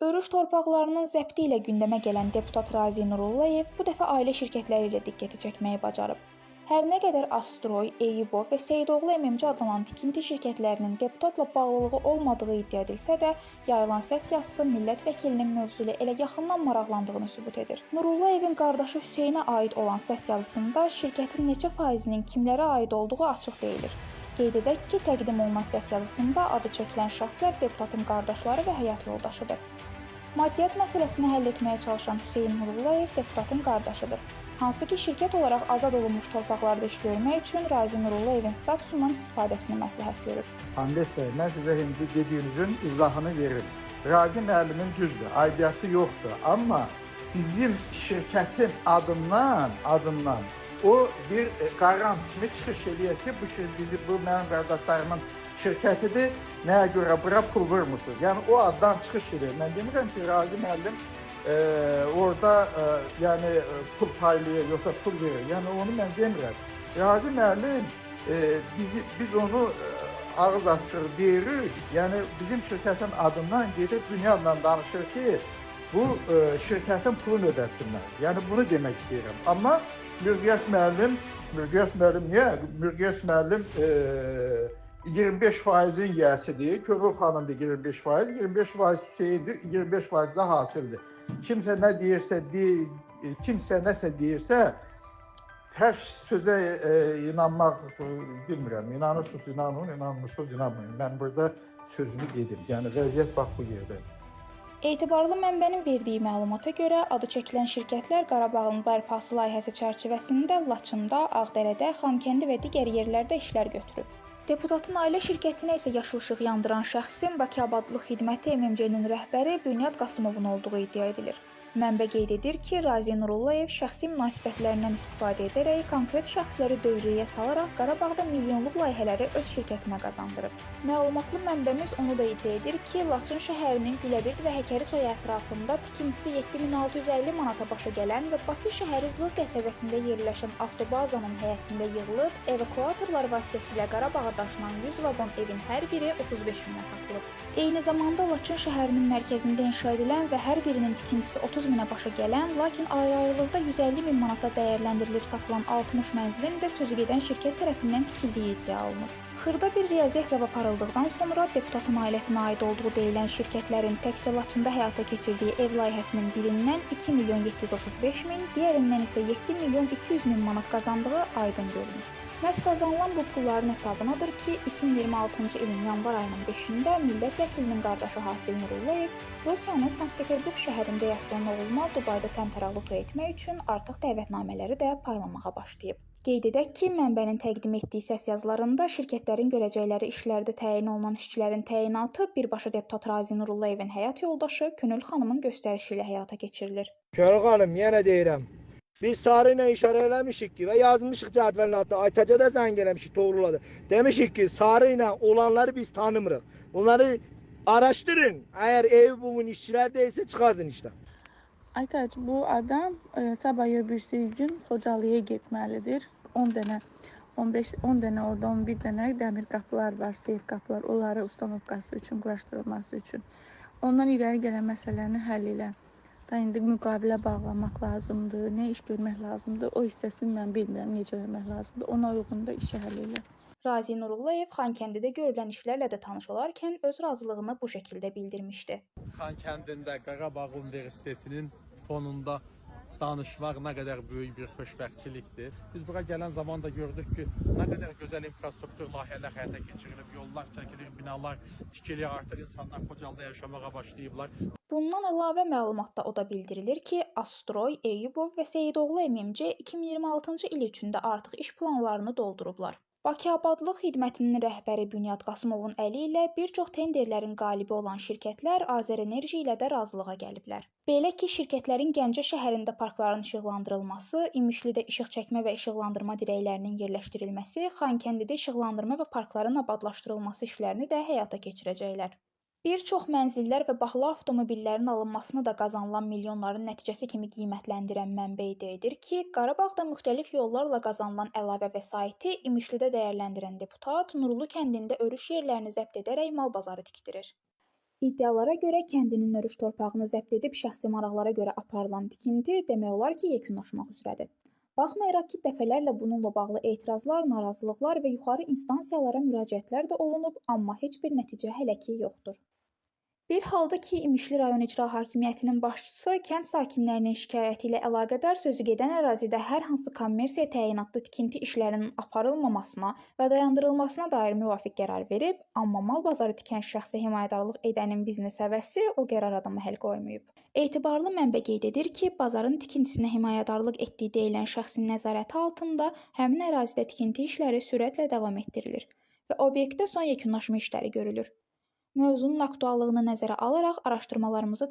Örüş torpaqlarının zəbti ilə gündəmə gələn deputat Razi Nurullayev bu dəfə ailə şirkətləri ilə diqqəti çəkməyi bacarıb. Hər nə qədər Astroy, Eyübov və Seyidoğlu MMC adlanan tikinti şirkətlərinin deputatla bağlılığı olmadığı iddia edilsə də, yayılan səs yazısı millət vəkilinin mövzu ilə elə yaxından maraqlandığını sübut edir. Nurullayevin qardaşı Hüseynə aid olan səs yazısında şirkətin neçə faizinin kimlərə aid olduğu açıq deyilir. Qeyd edək ki, təqdim olunan səs yazısında adı çəkilən şəxslər deputatın qardaşları və həyat yoldaşıdır. Maddiyyat məsələsini həll etməyə çalışan Hüseyn Nurullayev deputatın qardaşıdır. Hansı ki, şirkət olaraq azad olunmuş torpaqlarda iş görmək üçün Razi Nurullayevin statusundan istifadəsini məsləhət görür. Hamid bəy, mən sizə indi dediyinizin izahını veririm. Razi müəllimin düzdür, aidiyyatı yoxdur. Amma bizim şirkətin adından o bir qaran kimi çıxış eləyir ki, bu mənim qardaşlarımın şirkətidir, nəyə görə bura pul vurmuşdur. Yəni o addan çıxış edir. Mən demirəm ki, Razi müəllim orada yəni pul paylayır, yoxsa pul verir. Yəni onu mən demirəm. Razi müəllim biz onu ağız açır, deyirik. Yəni bizim şirkətin adından gedib dünyayla danışır ki, bu şirkətin pulunu ödəsinlər. Yəni bunu demək istəyirəm. Amma Mürgəs müəllim niyə? Mürgəs müəllim 25%-in yiyəsidir. Könül xanımdır 25%, 25% Hüseyndir, 25% də Hasildir. Kimsə nə deyirsə, kimsə nəsə deyirsə, hər sözə inanmaq bilmirəm. İnanırsınız, inanın, inanmırsınız, inanmayın. Mən burada sözümü dedim. Yəni vəziyyət bax bu yerdə. Etibarlı mənbənin verdiyi məlumata görə adı çəkilən şirkətlər Qarabağın bərpası layihəsi çərçivəsində Laçında, Ağdərədə, Xankəndi və digər yerlərdə işlər götürüb. Deputatın ailə şirkətinə isə yaşıl işıq yandıran şəxsin Bakı Abadlıq Xidməti MMC-nin rəhbəri Bünyad Qasımovun olduğu iddia edilir. Mənbə qeyd edir ki, Razi Nurullayev şəxsi münasibətlərindən istifadə edərək konkret şəxsləri dövrəyə salaraq Qarabağda milyonluq layihələri öz şirkətinə qazandırıb. Məlumatlı mənbəmiz onu da iddia edir ki, Laçın şəhərinin Güləbird və Həkəri çayı ətrafında tikintisi 7650 manata başa gələn və Bakı şəhəri Zığ qəsəbəsində yerləşən avtobazanın həyətində yığılıb, evakuatorlar vasitəsilə Qarabağa daşınan 100 vaqon evin hər biri 35 minə satılıb. Eyni zamanda Laçın şəhərinin mərkəzində inşa edilən və hər birinin tikintisi 30 minə başa gələn, lakin ayrı-ayrılıqda 150 min manata dəyərləndirilib satılan 60 mənzilin də sözügedən şirkət tərəfindən tikildiyi iddia olunur. Xırda bir riyazi hesab aparıldıqdan sonra deputatın ailəsinə aid olduğu deyilən şirkətlərin təkcə Laçında həyata keçirdiyi ev layihəsinin birindən 2 milyon 735 min, digərindən isə 7 milyon 200 min manat qazandığı aydın görünür. Məhz qazanılan bu pulların hesabınadır ki, 2026-cı ilin yanvar ayının 5-də millət vəkilinin qardaşı Hasil Nurullayev Rusiyanın Sankt-Peterburq şəhərində yaşayan oğluna Dubayda təmtəraqlı toy etmək üçün artıq dəvətnamələri də paylanmağa başlayıb. Qeyd edək ki, mənbənin təqdim etdiyi səs yazılarında şirkətlərin görəcəkləri işlərdə təyin olunan işçilərin təyinatı birbaşa deputat Razi Nurullayevin həyat yoldaşı Könül xanımın göstərişi ilə həyata keçirilir. Könül xanım, yenə deyirəm. Biz sarı ilə işarə eləmişik ki və yazmışıq cədvəlin altına, Aytəcə də zəng eləmişik, doğruladı. Demişik ki, sarı ilə olanları biz tanımırıq. Bunları araşdırın. Əgər Eyübovun işçilər deyilsə, çıxardın işdən. Aytac, bu adam sabah öbürsü gün Xocalıya getməlidir. 10 dənə, 10 dənə orada 11 dənə dəmir qapılar var, seyf qapılar. Onları ustanovkası üçün, quraşdırılması üçün. Ondan irəli gələn məsələni həll elə. İndi müqavilə bağlamaq lazımdır, nə iş görmək lazımdır, o hissəsini mən bilmirəm, necə görmək lazımdır, ona uyğun da işi həll elə. Razi Nurullayev Xankəndidə görülən işlərlə də tanış olarkən öz razılığını bu şəkildə bildirmişdi. Xankəndində Qarabağ Universitetinin fonunda danışmaq nə qədər böyük bir xoşbəxtçilikdir. Biz bura gələn zaman da gördük ki, nə qədər gözəl infrastruktur layihələr həyata keçirilib, yollar çəkilir, binalar tikilir, artıq insanlar Xocalıda yaşamağa başlayıblar. Bundan əlavə məlumatda o da bildirilir ki, Astroy, Eyübov və Seyidoğlu MMC 2026-cı il üçün də artıq iş planlarını doldurublar. Bakı Abadlıq Xidmətinin rəhbəri Bünyad Qasımovun əli ilə bir çox tenderlərin qalibi olan şirkətlər Azərenerji ilə də razılığa gəliblər. Belə ki, şirkətlərin Gəncə şəhərində parkların işıqlandırılması, İmişlidə işıq çəkmə və işıqlandırma dirəklərinin yerləşdirilməsi, Xankəndidə işıqlandırma və parkların abadlaşdırılması işlərini də həyata keçirəcəklər. Bir çox mənzillər və bahalı avtomobillərin alınmasını da qazanılan milyonların nəticəsi kimi qiymətləndirən mənbə iddia edir ki, Qarabağda müxtəlif yollarla qazanılan əlavə vəsaiti İmişlidə dəyərləndirən deputat Nurlu kəndində örüş yerlərini zəbt edərək mal bazarı tikdirir. İddialara görə kəndinin örüş torpağını zəbt edib şəxsi maraqlara görə aparılan tikinti demək olar ki, yekunlaşmaq üzrədir. Baxmayaraq ki, dəfələrlə bununla bağlı etirazlar, narazılıqlar və yuxarı instansiyalara müraciətlər də olunub, amma heç bir nəticə hələ ki yoxdur. Bir halda ki, İmişli rayon icra hakimiyyətinin başçısı kənd sakinlərinin şikayəti ilə əlaqədar sözü gedən ərazidə hər hansı kommersiya təyinatlı tikinti işlərinin aparılmamasına və dayandırılmasına dair müvafiq qərar verib, amma mal bazarı tikən şəxsə himayədarlıq edənin biznes həvəsi o qərara da məhəl qoymayıb. Etibarlı mənbə qeyd edir ki, bazarın tikintisinə himayədarlıq etdiyi deyilən şəxsin nəzarəti altında həmin ərazidə tikinti işləri sürətlə davam etdirilir və obyektdə son yekunlaşma işləri görülür. Mövzunun aktuallığını nəzərə alaraq araşdırmalarımızı davam